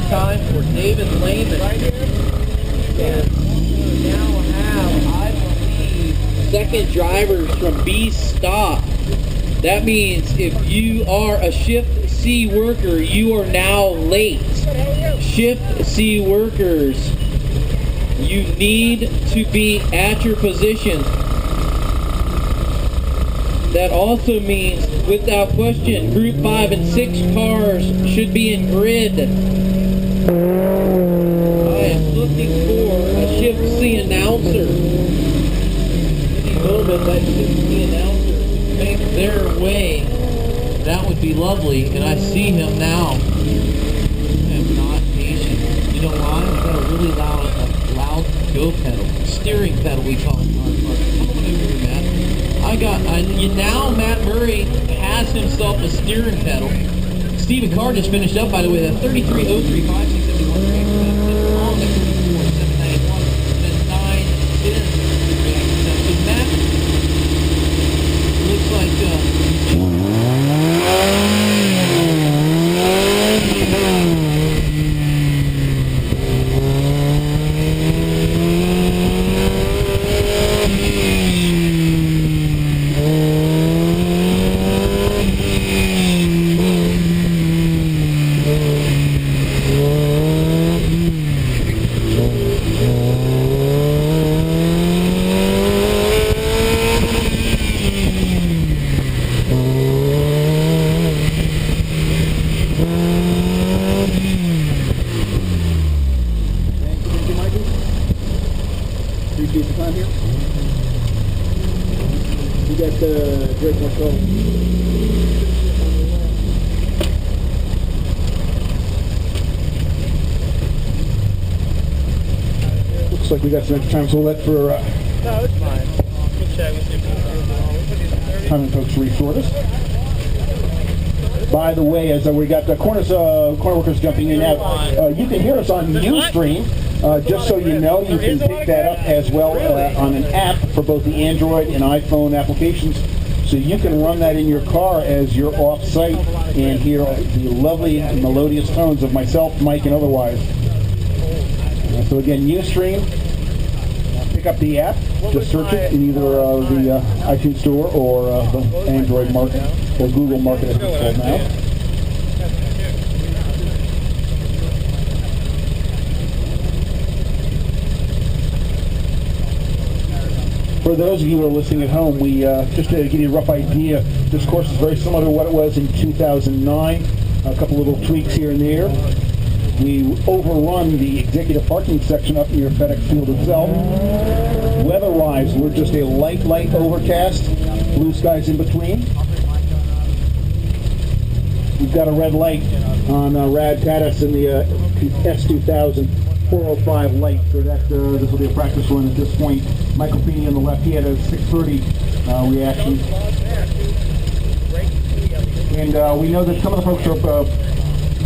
time for David Lehman. Right here. And we now have, I believe, second drivers from B Stop. That means if you are a Shift C worker, you are now late. Shift C workers, you need to be at your position. That also means, without question, Group 5 and 6 cars should be in grid. I am looking for a Shift C announcer. Any moment that Shift C announcer make their way, that would be lovely. And I see him now. I am not patient. You know why? I got a really loud go pedal, steering pedal we call it. Come on over here, Matt. Now Matt Murray has himself a steering pedal. Stephen Carr just finished up, by the way, that 33.03.5671. Appreciate the time here. We got Drake Marshall. Looks like we got some extra time, so we'll let for No, it's fine. We'll check with you. time and folks reshort us. By the way, as we got the corner workers jumping in and out, you can hear us on Ustream. Just so you know, you can pick that up as well on an app for both the Android and iPhone applications. So you can run that in your car as you're off-site and hear the lovely melodious tones of myself, Mike, and otherwise. So again, Ustream, pick up the app, just search it in either the iTunes Store or the Android market, or Google market as it's called now. For those of you who are listening at home, we just to give you a rough idea, this course is very similar to what it was in 2009. A couple little tweaks here and there. We overrun the executive parking section up near FedEx Field itself. Weather-wise, we're just a light overcast, blue skies in between. We've got a red light on Rad Tatis in the S2000 405 light, so that this will be a practice run at this point. Michael Feeney on the left, he had a 630 reaction. And we know that some of the folks are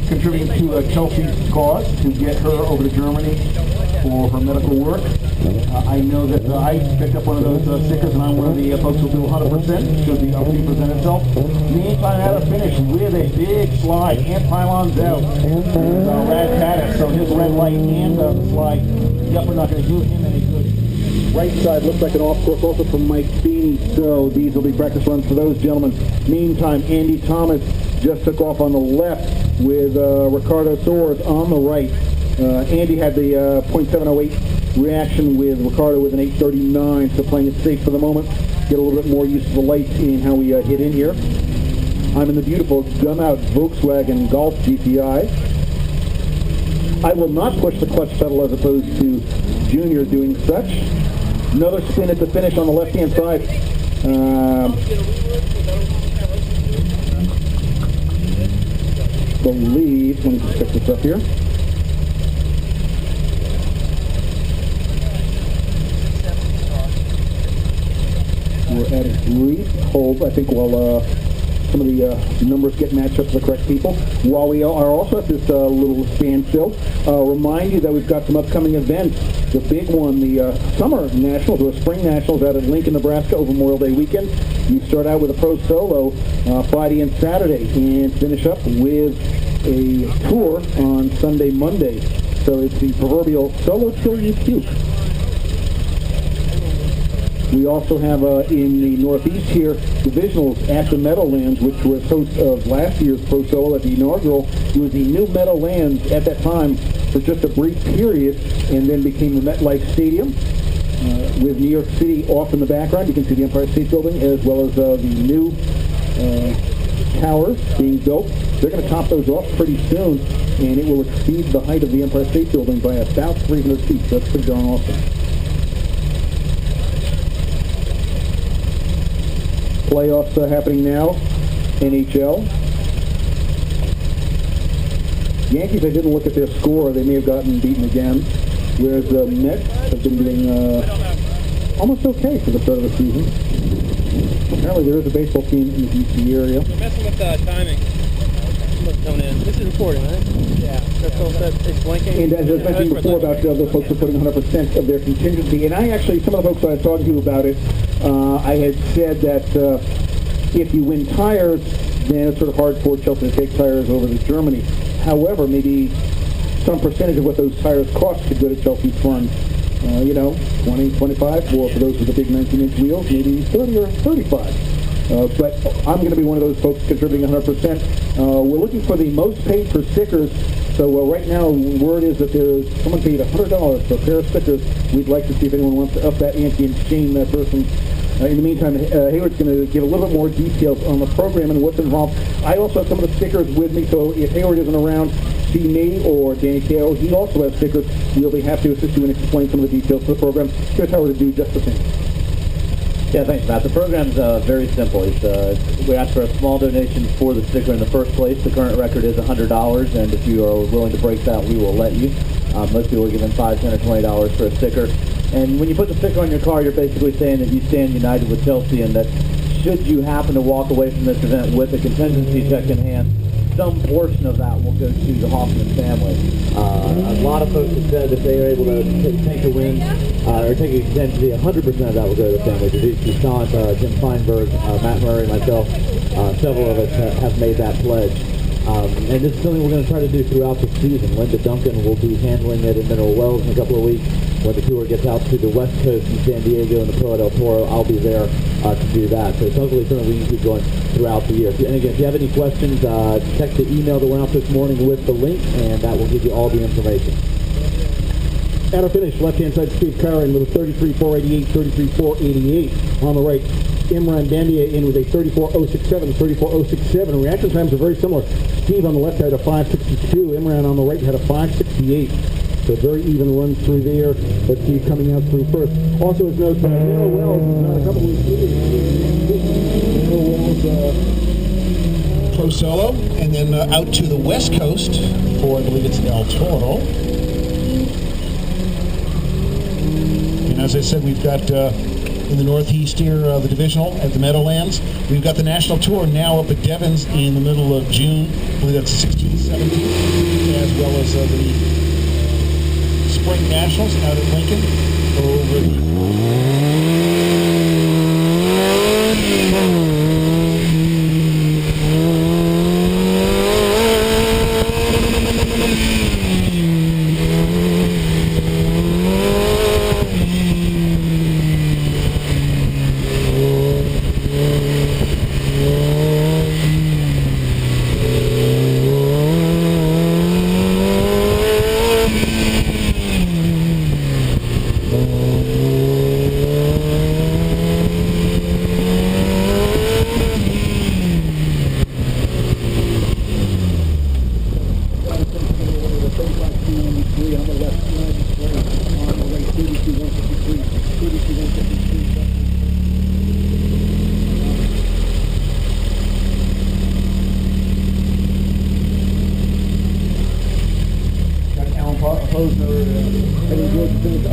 contributing to Chelsea's cause to get her over to Germany for her medical work. I know that I picked up one of those stickers, and I'm one of the folks who will do 100% should the opportunity present itself. Meantime, at a finish with a big slide, and pylons out. Rad Tatis, so his red light and the slide, yep, we're not going to do him any good. Right side looks like an off course also from Mike Feeney, so these will be practice runs for those gentlemen. Meantime, Andy Thomas just took off on the left with Ricardo Soares on the right. Andy had the .708 reaction with Ricardo with an 839, so playing it safe for the moment. Get a little bit more used to the lights in how we hit in here. I'm in the beautiful gun-out Volkswagen Golf GTI. I will not push the clutch pedal as opposed to Junior doing such. Another spin at the finish on the left-hand side. Believe, let me just check this up here. We're at a brief hold, I think, while some of the numbers get matched up to the correct people. While we are also at this little standstill, remind you that we've got some upcoming events. The big one, the Summer Nationals, or Spring Nationals out at Lincoln, Nebraska over Memorial Day weekend. You start out with a pro solo Friday and Saturday, and finish up with a tour on Sunday, Monday. So it's the proverbial solo till you puke. We also have in the Northeast here, divisionals at the Meadowlands, which was host of last year's Pro Solo at the inaugural. It was the new Meadowlands at that time for just a brief period, and then became the MetLife Stadium, with New York City off in the background. You can see the Empire State Building, as well as the new towers being built. They're going to top those off pretty soon, and it will exceed the height of the Empire State Building by about 300 feet. So that's pretty darn awesome. Playoffs happening now. NHL. Yankees, I didn't look at their score. They may have gotten beaten again. Whereas the Mets have been doing almost okay for the start of the season. Apparently there is a baseball team in the DC area. We're messing with the timing. Coming in. This is recording, right? Yeah. That's all set. It's blinking. And as I was mentioning before about the folks are putting 100% of their contingency, and I actually, some of the folks I was talking to about it, I had said that if you win tires, then it's sort of hard for Chelsea to take tires over to Germany. However, maybe some percentage of what those tires cost could go to Chelsea's fund. 20, 25, or for those with the big 19-inch wheels, maybe 30 or 35. But I'm going to be one of those folks contributing 100%. We're looking for the most paid for stickers. So right now, word is that there's someone paid $100 for a pair of stickers. We'd like to see if anyone wants to up that ante and shame that person. In the meantime, Hayward's going to give a little bit more details on the program and what's involved. I also have some of the stickers with me, so if Hayward isn't around, see me or Danny Kao. He also has stickers. We'll be happy to assist you and explain some of the details of the program. Here's how to do just the same. Yeah, thanks, Matt. The program's very simple. We ask for a small donation for the sticker in the first place. The current record is $100, and if you are willing to break that, we will let you. Most people are giving $5, $10, or $20 for a sticker. And when you put the sticker on your car, you're basically saying that you stand united with Chelsea, and that should you happen to walk away from this event with a contingency check in hand, some portion of that will go to the Hoffman family. A lot of folks have said that they are able to take a win or take a contingency. 100% of that will go to the family. Denise Toussaint, Jim Feinberg, Matt Murray, myself, several of us have made that pledge. And this is something we're going to try to do throughout the season. Linda Duncan will be handling it in Mineral Wells in a couple of weeks. When the tour gets out to the West Coast in San Diego and the Pro del Toro, I'll be there to do that. So it's hopefully something we can keep going throughout the year. And again, if you have any questions, check the email that went out this morning with the link, and that will give you all the information. At our finish, left-hand side, Steve Curran with a 33.488, 33.488. On the right, Imran Bandia in with a 34.067, 34.067. Reaction times are very similar. Steve on the left had a 5.62. Imran on the right had a 5.68. So very even runs through there, but Steve coming out through first. Also, as noted, Mineral Wells is not a couple of weeks Mineral Wells Pro Solo, and then out to the West Coast for, I believe it's El Toro. And as I said, we've got in the Northeast here, the divisional at the Meadowlands. We've got the national tour now up at Devens in the middle of June. I believe that's 16th, 17th, as well as the Spring Nationals out at Lincoln over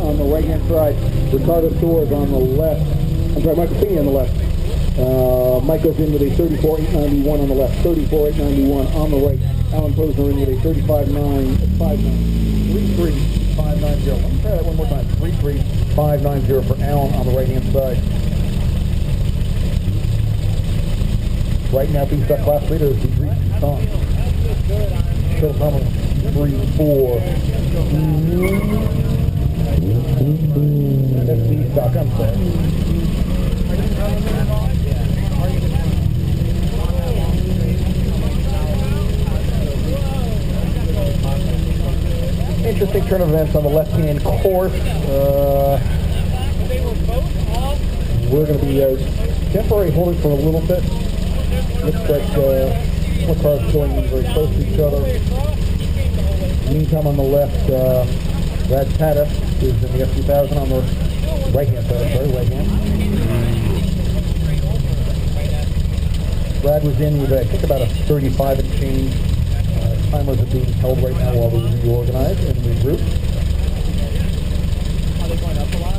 on the right-hand side, Ricardo Torres on the left. I'm sorry, Michael Feeney on the left. Mike goes in with a 34.891 on the left, 34.891 on the right. Alan Posner in with a 35.959, 33.590. Let me try that one more time. 33.590 for Alan on the right-hand side. Right now, being stuck class leader is Denise Toussaint. Phil Thomas 3-4. That's the stock, I'm sorry. Interesting turn of events on the left-hand course. We're going to be temporary holding for a little bit. Looks like four cars going in very close to each other. Meantime, on the left, Brad Tata is in the F2000 on the right-hand side. Sorry, right-hand. Brad was in with, I think, about a 35 and change. Timers are being held right now while we reorganize and regroup. Are they going up a lot?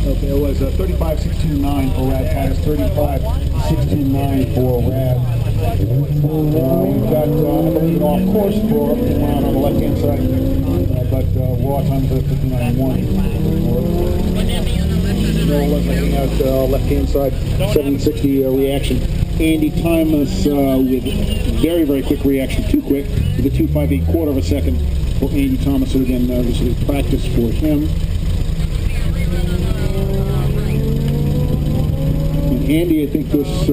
Okay, it was 35.629 for Rad Titus, 35.629 for Rad. We've got, I believe, an off course for around on the left-hand side, but raw times are 59.1. Noah Leslie out left-hand side, 760 reaction. Andy Thomas with very, very quick reaction, too quick, with a 2.58 quarter of a second for Andy Thomas. So again, this is practice for him. And Andy, I think this is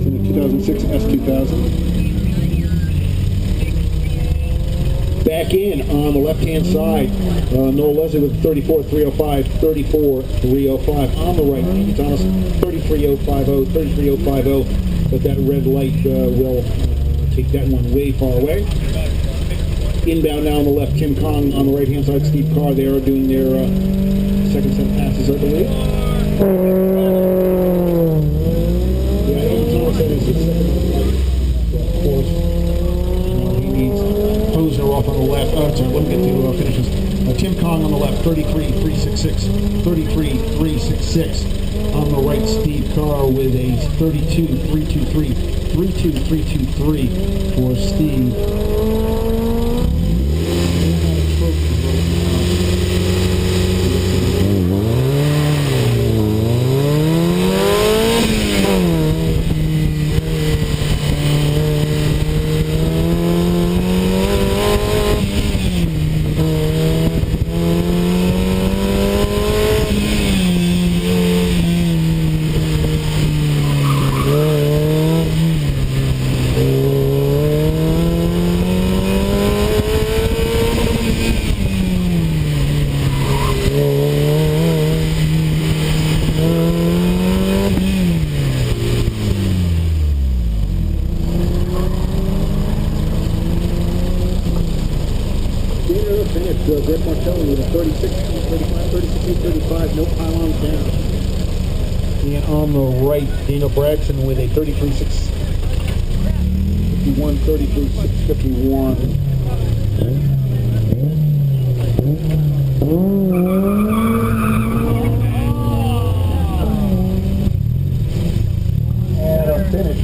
in the 2006 S2000. Back in on the left-hand side, Noah Leslie with 34.305, 34.305. On the right, Andy Thomas, 33.050, 33.050. But that red light will take that one way far away. Inbound now on the left, Tim Kong. On the right-hand side, Steve Carr. They are doing their second set of passes, I believe. Yeah, Andy Thomas is the second one, of course. He needs Posner off on the left. Sorry, let me get to finishes. Tim Kong on the left, 33.366, 33.366. On the right, Steve Carr with a 32.323, 32.323 for Steve. Greg Martelli with a 36, 35, 36, 35, no pylons down. And on the right, Daniel Bragson with a 33.6, 51, 33.651. And a finish.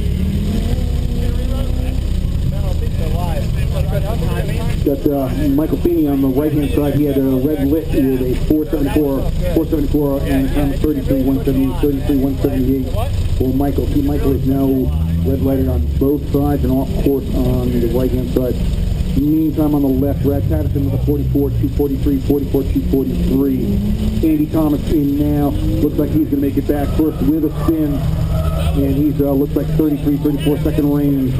Got Michael Feeney on the right-hand side. He had a red lit with a 474, and time of 33.178, 33.178 for Michael. See, Michael is now red lighted on both sides and off course on the right-hand side. Meantime, on the left, Brad Patterson with a 44.243, 44.243. Andy Thomas in now. Looks like he's going to make it back first with a spin, and he's looks like 33, 34 second range.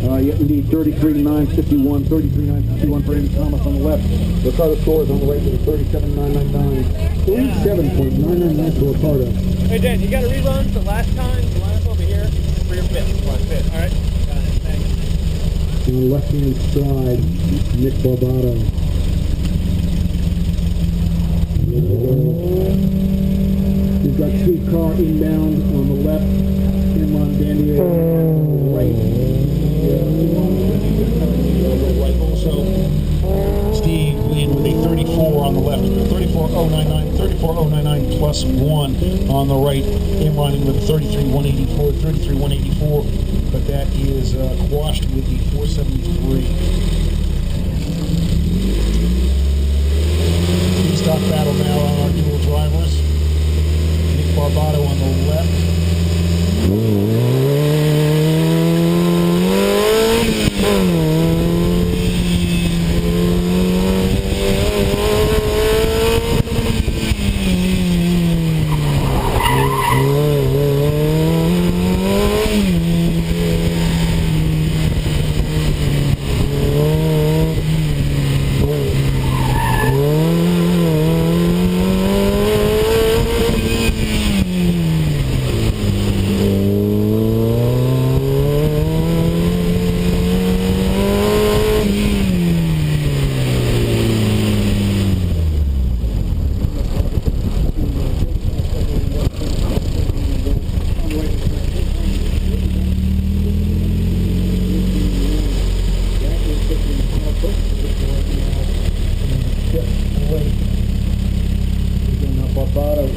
Yet indeed, 33.951, 33.951 for Andy Thomas on the left. Ricardo scores on the right with a 37.999, 37.999 for Ricardo. Hey, Dan, you got to rerun the last time? The line up over here for your fifth. All right? Got it. Thanks. On the left-hand side, Nick Barbato. We've got Steve Carr inbound on the left, Imran Bandier on the right. Also, Steve in with a 34 on the left, 34.099, 34.099 plus 1 on the right. Imran in with a 33.184, 33.184, but that is quashed with the 473.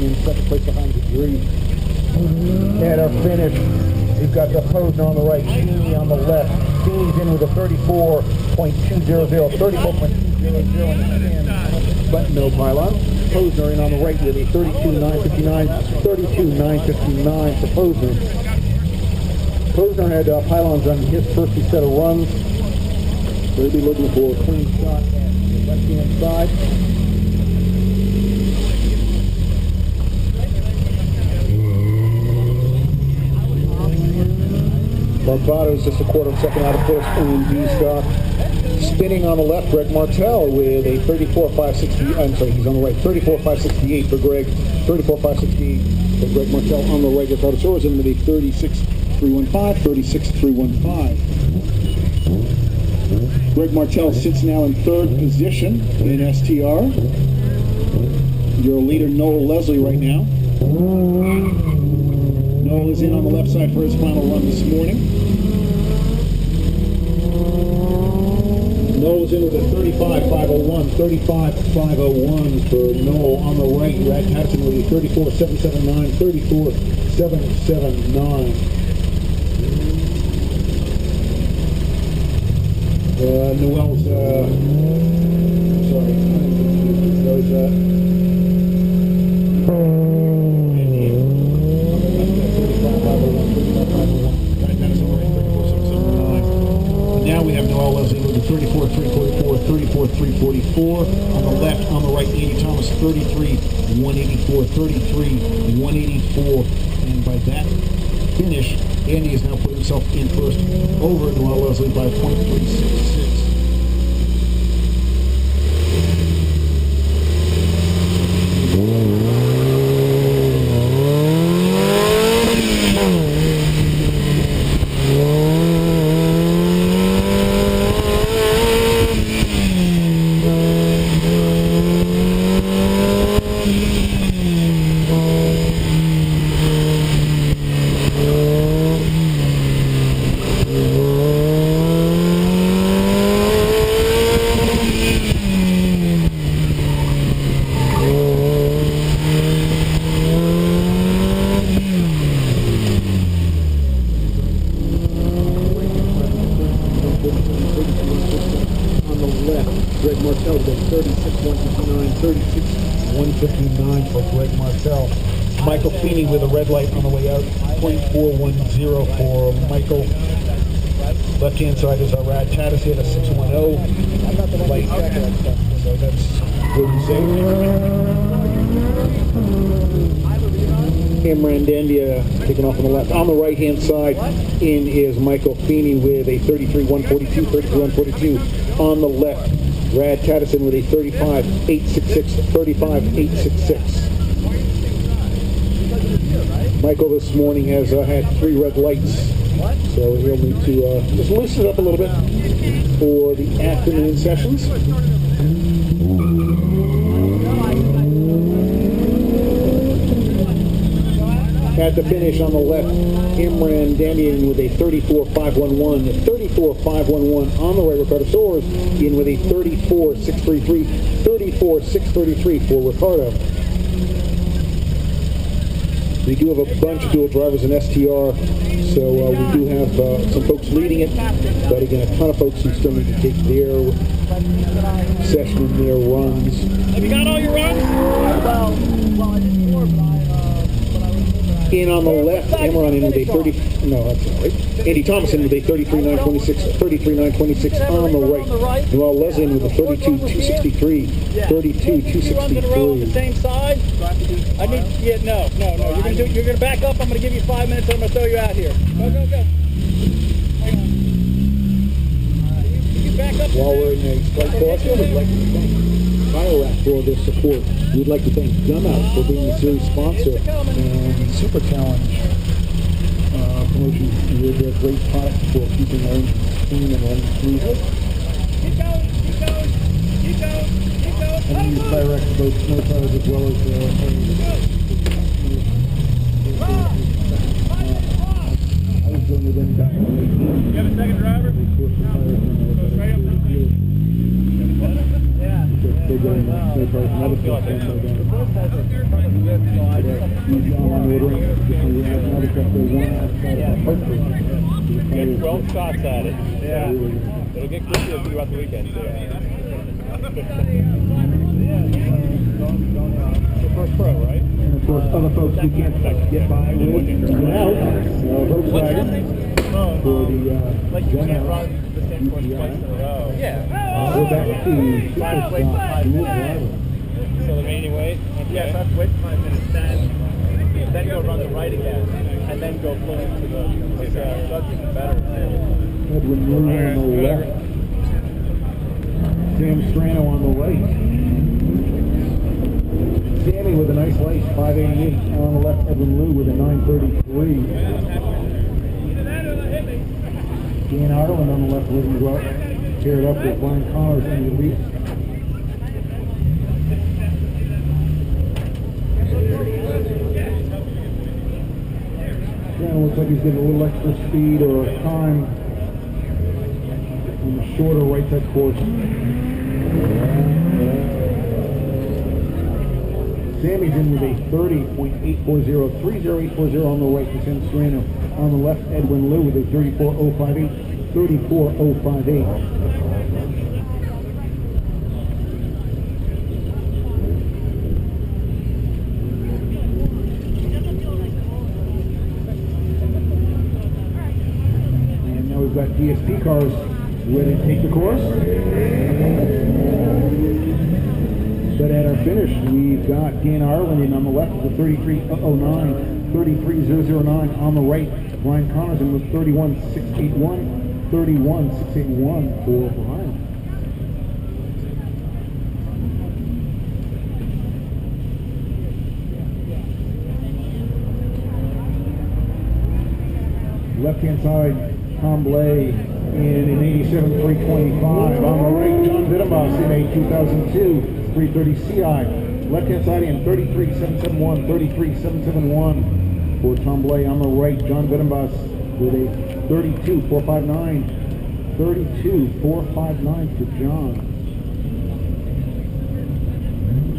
in second place behind the three. At our finish, we've got the Posner on the right, Sheeny on the left. Sheeny's in with a 34.200, 34.200 in the 10, but no pylon. Posner in on the right with a 32.959, 32.959 for Posner. Posner had pylons on his first set of runs, so he'll be looking for a clean shot at the left-hand side. Barbados just a quarter of a second out of first in B-Stock. Spinning on the left, Greg Martel with a 34.560. I'm sorry, he's on the right. 34.568 for Greg. 34.568 for Greg Martel on the right. Ricardo Sorensen with a 36.315. 36.315. Greg Martel sits now in third position in STR. Your leader, Noel Leslie, right now. Noel is in on the left side for his final run this morning. Noel's in with a 35.501, 35.501 for Noel on the right. Brad Patterson with a 34.779, 34.779. Noel's, sorry, now we have Noel Leslie with a 34.344, 34.344. On the left, on the right, Andy Thomas, 33.184, 33.184. And by that finish, Andy has now put himself in first over Noel Leslie by 0.366. Greg Martel with 36.159, 36.159 for Greg Martel. Michael Feeney with a red light on the way out, 0.410 for Michael. Left-hand side is our Rad Chatterson at a 610. Light, so that's good and safe. Imran Dandia taking off on the left. On the right-hand side in is Michael Feeney with a 33.142, 33.142. On the left, Brad Patterson with a 35.866, 35.866. Michael this morning has had 3 red lights, so he'll need to just loosen it up a little bit for the afternoon sessions. At the finish on the left, Imran Dandian with a 34.511, 34.511 on the right. Ricardo Soares in with a 34.633, 34.633 for Ricardo. We do have a bunch of dual drivers in STR, so we do have some folks leading it, but again, a ton of folks who still need to take their session and their runs. Have you got all your runs? Well, I didn't more, but in on the left, Imran in with a 30, no, that's not right. Andy Thomason with a 33.926, 33.926 on the right. Noel Leslie with a 32.263, 32.263. on the same side. I need, no. You're gonna back up. I'm gonna give you 5 minutes. I'm gonna throw you out here. Go. Hang on. You back up. While we're in a slight pause, we'd like to thank Bio-Rap for their support. We'd like to thank Gunout for being the series sponsor and Super Challenge promotion with their great product for keeping our engines clean and running smooth. Keep going. And we use Pyrex for both snow tires as well as I was doing with them back in the You have a second driver? They going to say for another truck down by down. He's on ordering. We have another truck there, one outside of our post. Get 12 shots at it. Yeah. It'll get quicker throughout the weekend, too. The first pro, right? And of course, other folks we can't get by with now. Volkswagen for the Like you can't run the same course twice in a row. Yeah. we're back to Superstock dual driver. So the remaining weight? Yeah, so that's wait 5 minutes, then go run the right again, and then go full into the, so that's even better. Edwin Moon on the left. Sam Strano on the right. Sammy with a nice lace, 588. On the left, Edwin Liu with a 933. Dan Ireland on the left, Living Glut. Paired up with Brian Connors in the elite. Strano looks like he's getting a little extra speed or time on the shorter right side course. Sammy's in with a 30.840, 30840 on the right for Sam Strano. On the left, Edwin Liu with a 34058, 34058. And now we've got DSP cars ready to take the course. But at our finish, we've got Dan Ireland in on the left with a 33.09, 33.009 on the right. Brian Connors in with 31.681, 31.681 for Brian. Left-hand side, Tom Blay in an 87.325. On the right, John Vittenbos in a 2002 330 CI. Left-hand side in 33.771, 33.771 for Tom Blay. On the right, John Vittenbos with a 32.459, 32.459 for John.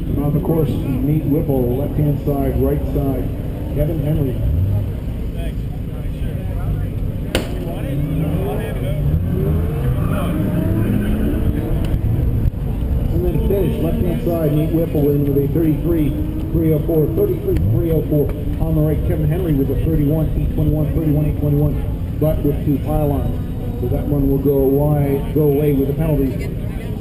And on the course, Nate Whipple, left-hand side, right side, Kevin Henry. Finish, left-hand side, Nate Whipple in with a 33.304, 33.304. On the right, Kevin Henry with a 31.821, 31.821, but with two pylons. So that one will go away with the penalties.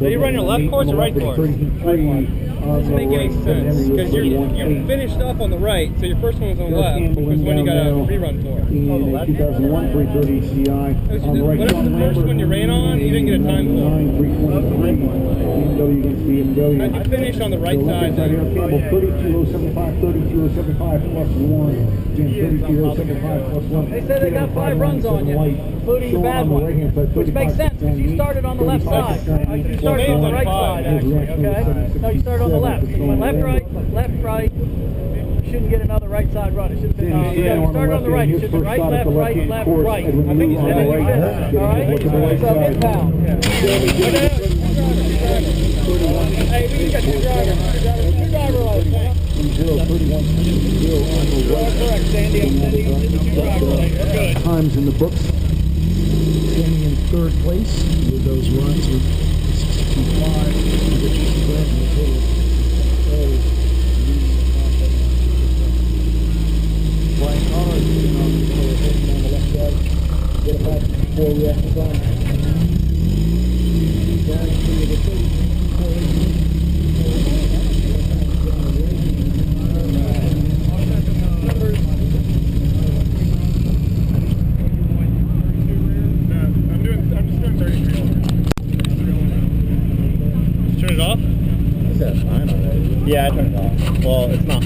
So you run your left course or right course? 33 on the Doesn't make right, any Kevin Henry sense, with because you're 31.8. finished up on the right, so your first one was on the left, which was when you got a rerun for. In a 2001 330 CI. On the right, Whatever the first one you ran on, you didn't get a time for. 323 BMW against BMW. How'd you finish on the right side? Side here, Campbell, 32.075, 32.075 plus 1. Jim, 32.075 plus 1. They said they got 5 runs on you, including the bad one, which makes sense, because you started on the left side. You started on the right side, actually, okay? No, you started on the left. You went left, right. You shouldn't get another right side run. It should have been, you started on the right. It should have been right, left, right. I think you said you finished, all right? So inbound. Hey, we got two drivers. Two driver license. 31 Correct, Sandy. I'm sending you two driver license. Good. times in the books. Standing in third place with those runs with 65, which is the total. Brian Connors is on the left side. Get it back before we have to run. Turn it off? Is that fine already? Yeah, I turned it off. Well, it's not